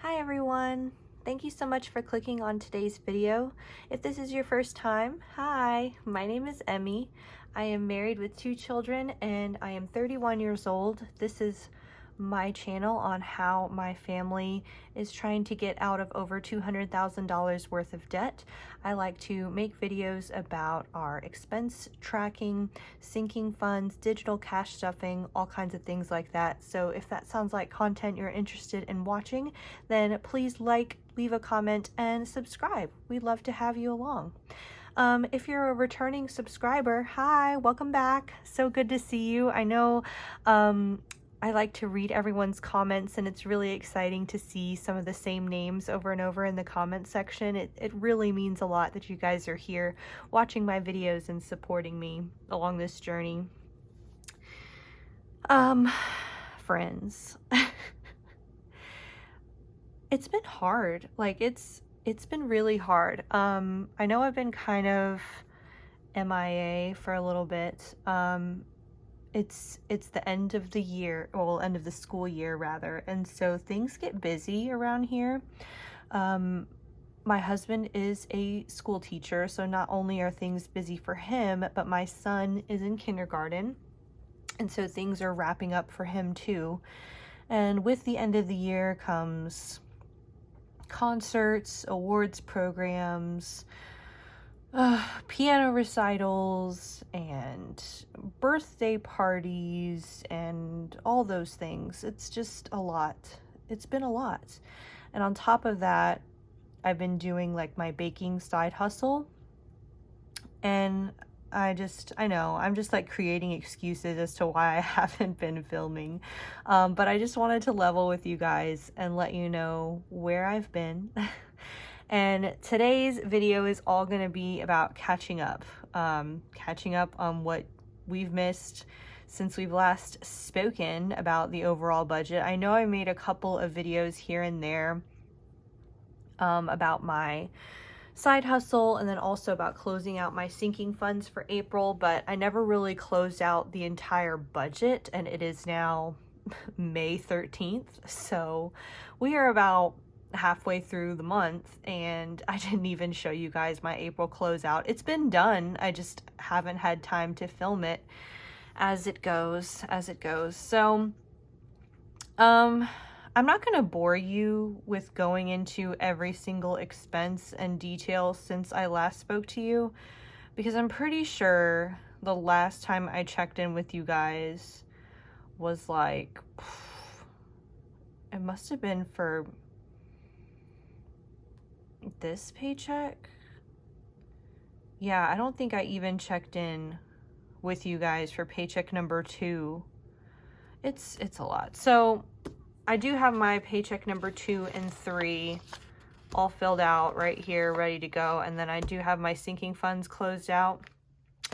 Hi everyone! Thank you so much for clicking on today's video. If this is your first time, hi! My name is Emmy. I am married with 2 children and I am 31 years old. This is my channel on how my family is trying to get out of over $200,000 worth of debt. I like to make videos about our expense tracking, sinking funds, digital cash stuffing, all kinds of things like that. So if that sounds like content you're interested in watching, then please like, leave a comment, and subscribe. We'd love to have you along. If you're a returning subscriber, hi, welcome back. So good to see you. I know I like to read everyone's comments, and it's really exciting to see some of the same names over and over in the comment section. It really means a lot that you guys are here watching my videos and supporting me along this journey. Friends, it's been hard. Like it's been really hard. I know I've been kind of MIA for a little bit. It's the end of the year, well, end of the school year rather, and so things get busy around here. My husband is a school teacher, so not only are things busy for him, but my son is in kindergarten, and so things are wrapping up for him too. And with the end of the year comes concerts, awards programs, piano recitals and birthday parties and all those things. It's just a lot. It's been a lot. And on top of that, I've been doing like my baking side hustle, and I know I'm just like creating excuses as to why I haven't been filming, but I just wanted to level with you guys and let you know where I've been. And today's video is all going to be about catching up on what we've missed since we've last spoken about the overall budget. I know I made a couple of videos here and there about my side hustle and then also about closing out my sinking funds for April, but I never really closed out the entire budget, and it is now May 13th, so we are about halfway through the month and I didn't even show you guys my April closeout. It's been done, I just haven't had time to film it as it goes. So I'm not going to bore you with going into every single expense and detail since I last spoke to you, because I'm pretty sure the last time I checked in with you guys was like, it must have been for this paycheck. Yeah, I don't think I even checked in with you guys for paycheck number 2. It's a lot. So I do have my paycheck number 2 and 3 all filled out right here, ready to go. And then I do have my sinking funds closed out.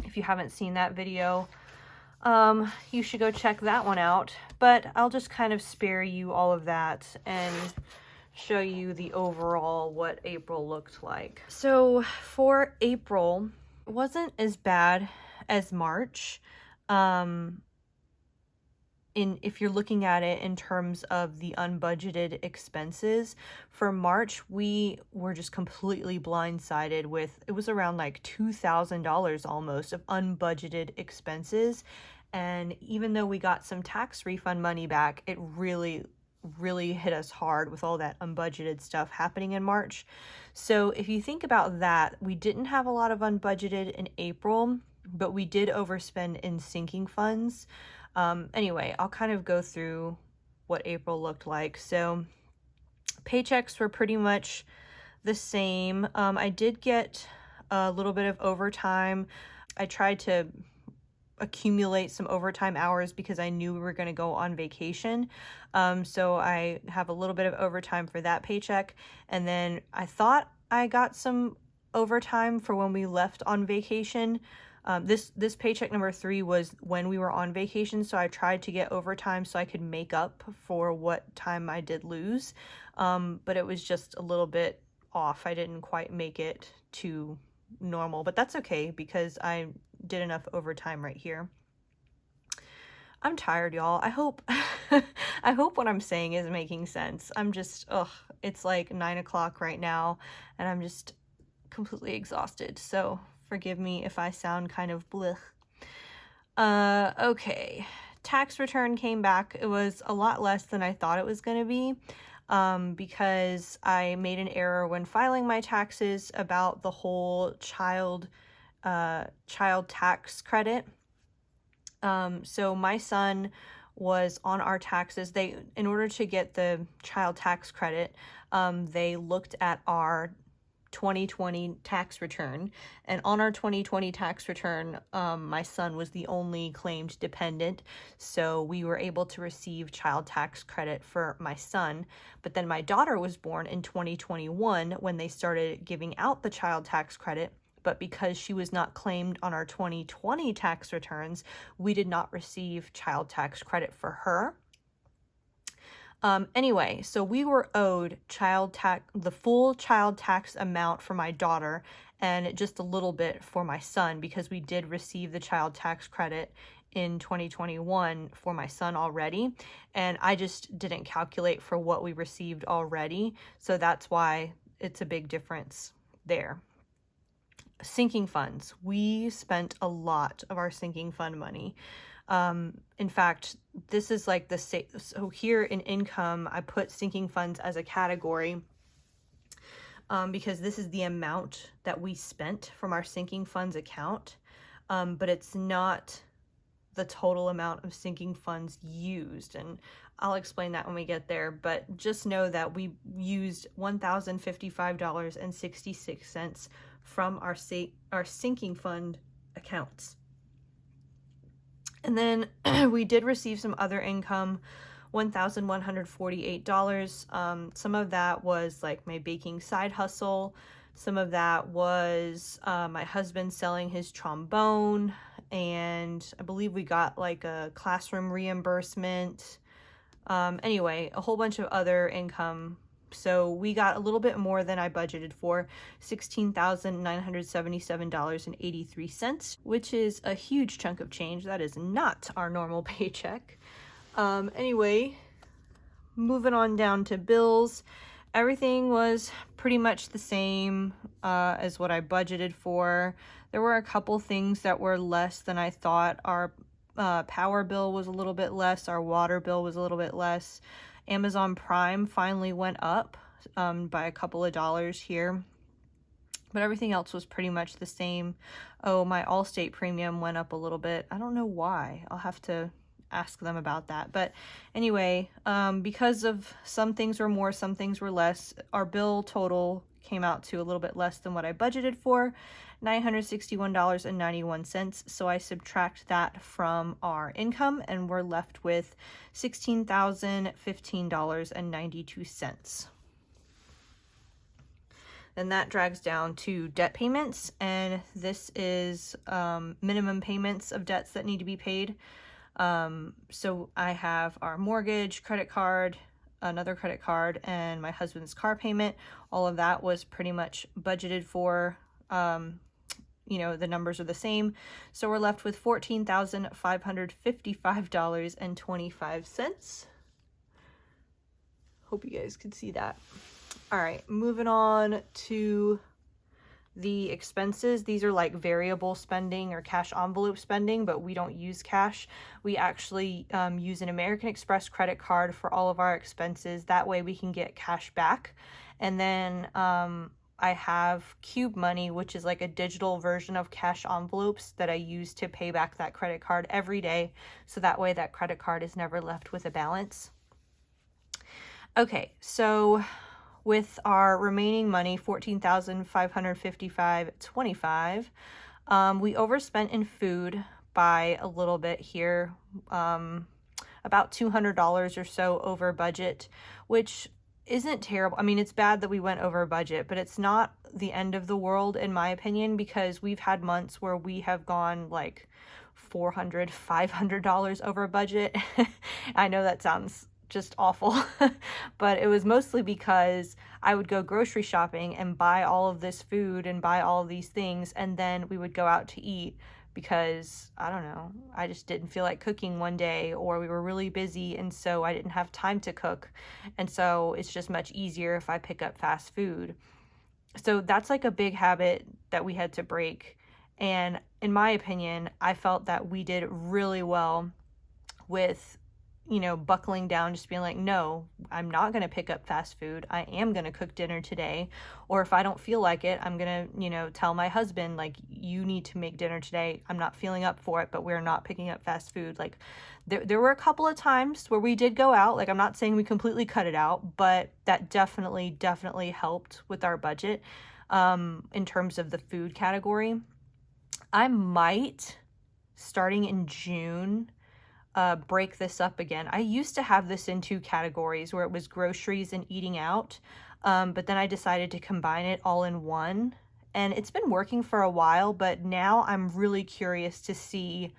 If you haven't seen that video, you should go check that one out. But I'll just kind of spare you all of that and show you the overall what April looked like. So for April, it wasn't as bad as March. If you're looking at it in terms of the unbudgeted expenses, for March, we were just completely blindsided with, it was around like $2,000 almost of unbudgeted expenses. And even though we got some tax refund money back, it really hit us hard with all that unbudgeted stuff happening in March. So if you think about that, we didn't have a lot of unbudgeted in April, but we did overspend in sinking funds. Anyway, I'll kind of go through what April looked like. So paychecks were pretty much the same. I did get a little bit of overtime. I tried to accumulate some overtime hours because I knew we were going to go on vacation. So I have a little bit of overtime for that paycheck. And then I thought I got some overtime for when we left on vacation. This paycheck number 3 was when we were on vacation, so I tried to get overtime so I could make up for what time I did lose, but it was just a little bit off. I didn't quite make it to normal, but that's okay because I did enough overtime right here. I'm tired, y'all. I hope I hope what I'm saying is making sense. I'm just, ugh, it's like 9 o'clock right now, and I'm just completely exhausted. So forgive me if I sound kind of blech. Okay. Tax return came back. It was a lot less than I thought it was going to be, because I made an error when filing my taxes about the whole child tax credit. So my son was on our taxes. In order to get the child tax credit, they looked at our 2020 tax return, and on our 2020 tax return, my son was the only claimed dependent, so we were able to receive child tax credit for my son. But then my daughter was born in 2021 when they started giving out the child tax credit, but because she was not claimed on our 2020 tax returns, we did not receive child tax credit for her. Anyway, so we were owed the full child tax amount for my daughter and just a little bit for my son, because we did receive the child tax credit in 2021 for my son already, and I just didn't calculate for what we received already, so that's why it's a big difference there. Sinking funds. We spent a lot of our sinking fund money. In fact, this is like so here in income, I put sinking funds as a category, because this is the amount that we spent from our sinking funds account, but it's not the total amount of sinking funds used, and I'll explain that when we get there. But just know that we used $1,055.66 from our sinking fund accounts. And then we did receive some other income, $1,148. Some of that was like my baking side hustle. Some of that was my husband selling his trombone. And I believe we got like a classroom reimbursement. Anyway, a whole bunch of other income. So we got a little bit more than I budgeted for, $16,977.83, which is a huge chunk of change. That is not our normal paycheck. Anyway, moving on down to bills. Everything was pretty much the same as what I budgeted for. There were a couple things that were less than I thought. Our power bill was a little bit less. Our water bill was a little bit less. Amazon Prime finally went up by a couple of dollars here, but everything else was pretty much the same. Oh, my Allstate premium went up a little bit. I don't know why. I'll have to ask them about that. But anyway, because of some things were more, some things were less, our bill total came out to a little bit less than what I budgeted for, $961.91. So I subtract that from our income and we're left with $16,015.92. Then that drags down to debt payments, and this is minimum payments of debts that need to be paid. So I have our mortgage, credit card, another credit card, and my husband's car payment. All of that was pretty much budgeted for. The numbers are the same. So we're left with $14,555.25. Hope you guys could see that. All right, moving on to the expenses. These are like variable spending or cash envelope spending, but we don't use cash. We actually use an American Express credit card for all of our expenses. That way we can get cash back. And then I have Cube Money, which is like a digital version of cash envelopes that I use to pay back that credit card every day. So that way that credit card is never left with a balance. Okay, so with our remaining money, $14,555.25, we overspent in food by a little bit here, about $200 or so over budget, which isn't terrible. I mean, it's bad that we went over budget, but it's not the end of the world in my opinion, because we've had months where we have gone like $400, $500 over budget. I know that sounds just awful, but it was mostly because I would go grocery shopping and buy all of this food and buy all of these things, and then we would go out to eat, because I don't know, I just didn't feel like cooking one day, or we were really busy and so I didn't have time to cook. And so it's just much easier if I pick up fast food. So that's like a big habit that we had to break. And in my opinion, I felt that we did really well with, buckling down, just being like, no, I'm not going to pick up fast food. I am going to cook dinner today. Or if I don't feel like it, I'm going to, tell my husband, like, you need to make dinner today. I'm not feeling up for it, but we're not picking up fast food. Like, there were a couple of times where we did go out. Like, I'm not saying we completely cut it out, but that definitely helped with our budget in terms of the food category. I might, starting in June, break this up again. I used to have this in two categories where it was groceries and eating out, but then I decided to combine it all in one. And it's been working for a while, but now I'm really curious to see,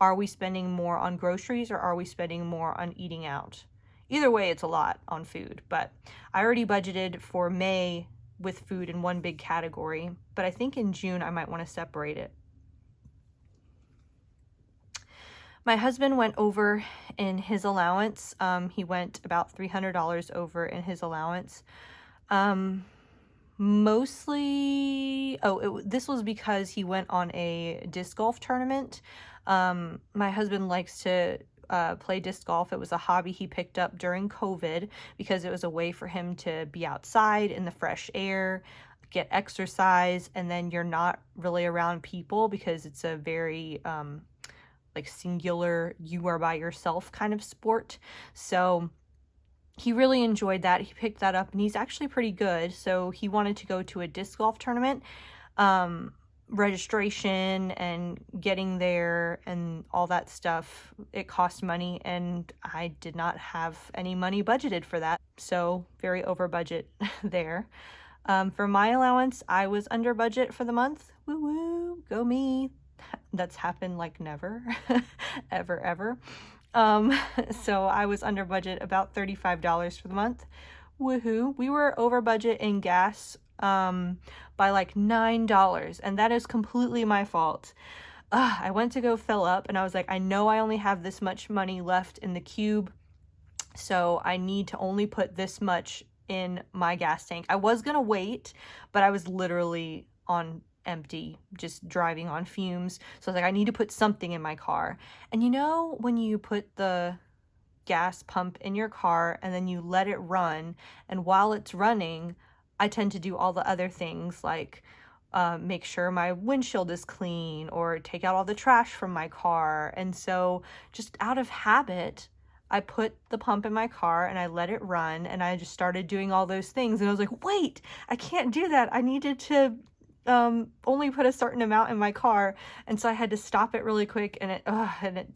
are we spending more on groceries or are we spending more on eating out? Either way, it's a lot on food, but I already budgeted for May with food in one big category, but I think in June I might want to separate it. My husband went over in his allowance. He went about $300 over in his allowance. Mostly, this was because he went on a disc golf tournament. My husband likes to play disc golf. It was a hobby he picked up during COVID because it was a way for him to be outside in the fresh air, get exercise, and then you're not really around people because it's a very like singular, you are by yourself kind of sport. So he really enjoyed that. He picked that up and he's actually pretty good. So he wanted to go to a disc golf tournament. Registration and getting there and all that stuff, it cost money, and I did not have any money budgeted for that. So very over budget there. For my allowance, I was under budget for the month. Woo woo, go me. That's happened like never, ever. So I was under budget about $35 for the month. Woohoo. We were over budget in gas by like $9, and that is completely my fault. I went to go fill up and I was like, I know I only have this much money left in the cube, so I need to only put this much in my gas tank. I was gonna wait, but I was literally on empty, just driving on fumes. So I was like, I need to put something in my car. And when you put the gas pump in your car and then you let it run, and while it's running, I tend to do all the other things like make sure my windshield is clean or take out all the trash from my car. And so just out of habit, I put the pump in my car and I let it run, and I just started doing all those things. And I was like, wait, I can't do that. I needed to only put a certain amount in my car, and so I had to stop it really quick, and it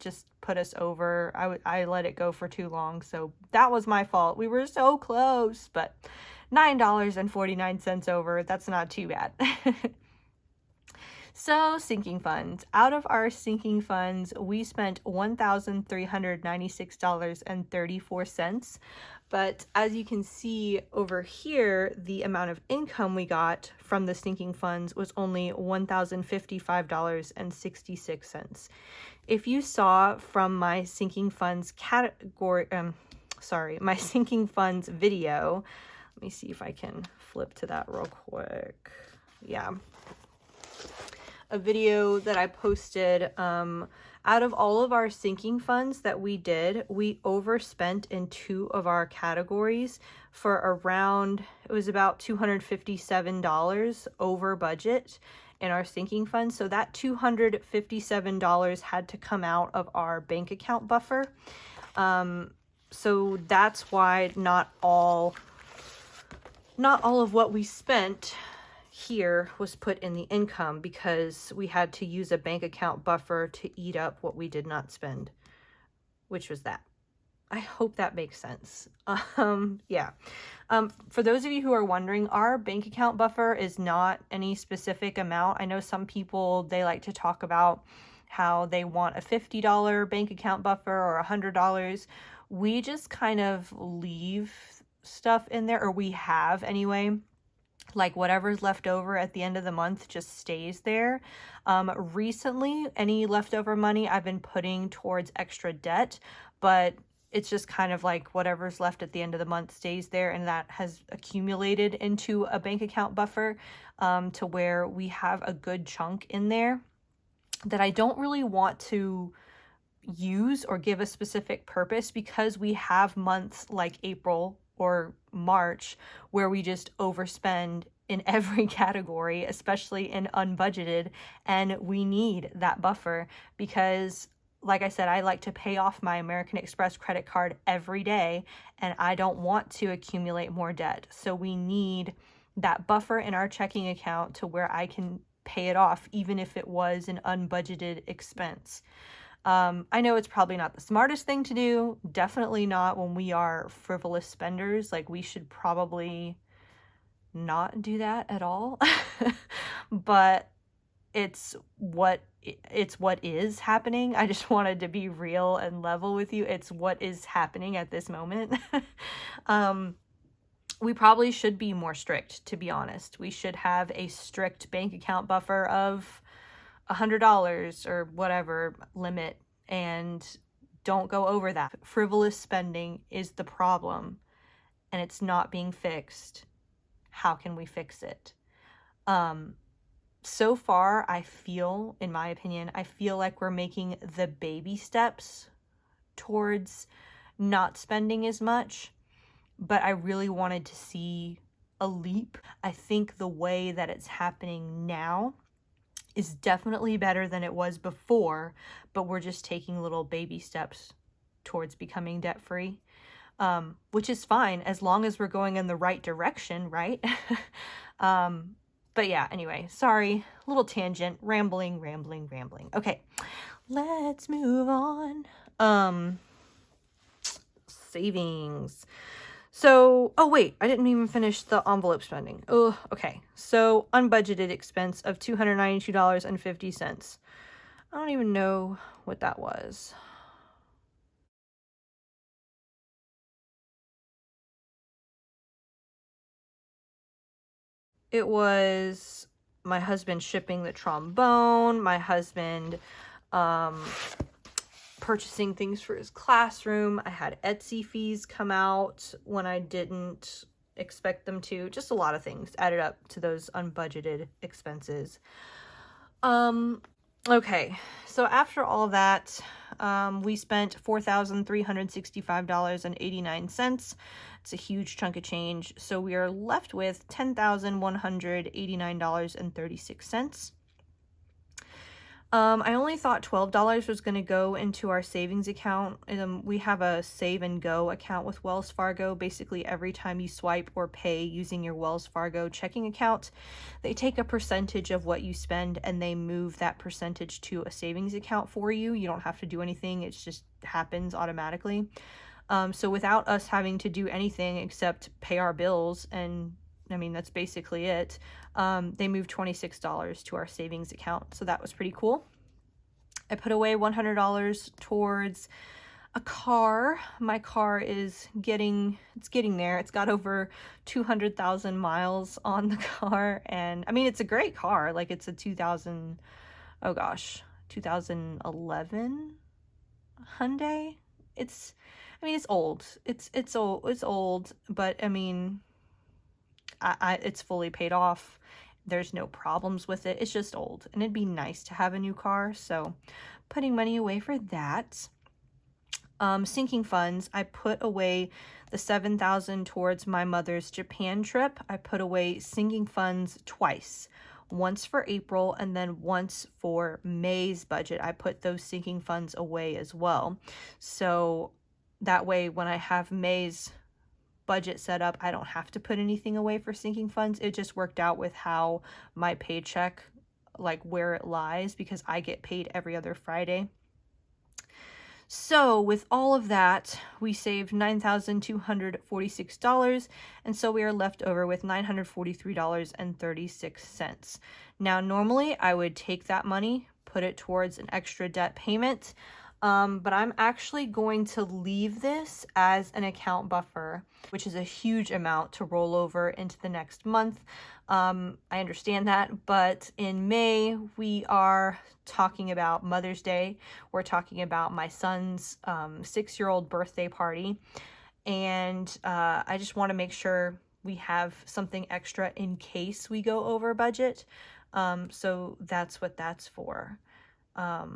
just put us over. I let it go for too long, so that was my fault. We were so close, but $9.49 over, that's not too bad. So, sinking funds. Out of our sinking funds, we spent $1,396.34. But as you can see over here, the amount of income we got from the sinking funds was only $1,055.66. If you saw from my sinking funds category, my sinking funds video, let me see if I can flip to that real quick. Yeah. A video that I posted, out of all of our sinking funds that we did, we overspent in two of our categories for around, it was about $257 over budget in our sinking funds. So that $257 had to come out of our bank account buffer. So that's why not all of what we spent here was put in the income, because we had to use a bank account buffer to eat up what we did not spend, which was that. I hope that makes sense. Yeah. For those of you who are wondering, our bank account buffer is not any specific amount. I know some people, they like to talk about how they want a $50 bank account buffer or $100. We just kind of leave stuff in there, or we have anyway. Like whatever's left over at the end of the month just stays there. Recently, any leftover money I've been putting towards extra debt, but it's just kind of like whatever's left at the end of the month stays there, and that has accumulated into a bank account buffer, to where we have a good chunk in there that I don't really want to use or give a specific purpose, because we have months like April or March where we just overspend in every category, especially in unbudgeted, and we need that buffer because, like I said, I like to pay off my American Express credit card every day, and I don't want to accumulate more debt. So we need that buffer in our checking account to where I can pay it off, even if it was an unbudgeted expense. I know it's probably not the smartest thing to do. Definitely not when we are frivolous spenders. Like, we should probably not do that at all. But it's what is happening. I just wanted to be real and level with you. It's what is happening at this moment. We probably should be more strict, to be honest. We should have a strict bank account buffer of $100 or whatever limit, and don't go over that. Frivolous spending is the problem, and it's not being fixed. How can we fix it? So far, I feel, in my opinion, I feel like we're making the baby steps towards not spending as much, but I really wanted to see a leap. I think the way that it's happening now is definitely better than it was before, but we're just taking little baby steps towards becoming debt-free, which is fine as long as we're going in the right direction, right? But yeah, anyway, sorry, little tangent, rambling. Okay, let's move on. Savings. So, oh wait, I didn't even finish the envelope spending. Oh, okay. So, unbudgeted expense of $292.50. I don't even know what that was. It was my husband shipping the trombone, my husband purchasing things for his classroom. I had Etsy fees come out when I didn't expect them to. Just a lot of things added up to those unbudgeted expenses. Okay, so after all that, we spent $4,365.89. It's a huge chunk of change. So we are left with $10,189.36. I only thought $12 was going to go into our savings account. We have a save and go account with Wells Fargo. Basically, every time you swipe or pay using your Wells Fargo checking account, they take a percentage of what you spend and they move that percentage to a savings account for you. You don't have to do anything. It just happens automatically. So without us having to do anything except pay our bills, and I mean, that's basically it. They moved $26 to our savings account. So that was pretty cool. I put away $100 towards a car. My car is getting there. It's got over 200,000 miles on the car. And I mean, it's a great car. Like, it's a 2011 Hyundai. It's old. It's old, but I mean, it's fully paid off. There's no problems with it. It's just old, and it'd be nice to have a new car. So putting money away for that. Sinking funds, I put away the $7,000 towards my mother's Japan trip. I put away sinking funds twice. Once for April and then once for May's budget. I put those sinking funds away as well. So that way, when I have May's budget set up, I don't have to put anything away for sinking funds. It just worked out with how my paycheck, like where it lies, because I get paid every other Friday. So with all of that, we saved $9,246, and so we are left over with $943.36. Now, normally I would take that money, put it towards an extra debt payment, but I'm actually going to leave this as an account buffer, which is a huge amount to roll over into the next month. I understand that, but in May, we are talking about Mother's Day. We're talking about my son's 6-year-old birthday party, and I just want to make sure we have something extra in case we go over budget. So that's what that's for. I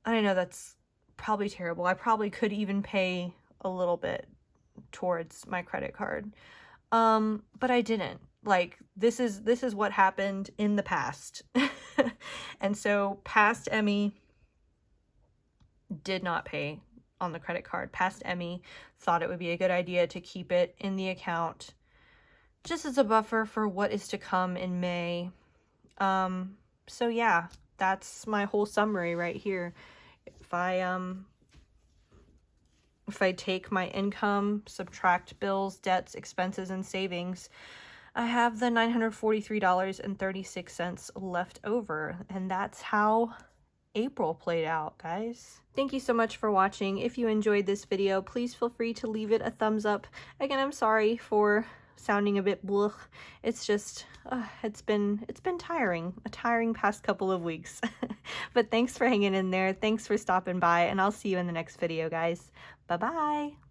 know that's probably terrible. I probably could even pay a little bit towards my credit card. But I didn't. Like, this is what happened in the past. And so past Emmy did not pay on the credit card. Past Emmy thought it would be a good idea to keep it in the account just as a buffer for what is to come in May. So yeah, that's my whole summary right here. If I take my income, subtract bills, debts, expenses, and savings, I have the $943.36 left over, and that's how April played out, guys. Thank you so much for watching. If you enjoyed this video, please feel free to leave it a thumbs up. Again, I'm sorry for sounding a bit blech. It's just, it's been tiring, a tiring past couple of weeks. But thanks for hanging in there. Thanks for stopping by, and I'll see you in the next video, guys. Bye-bye.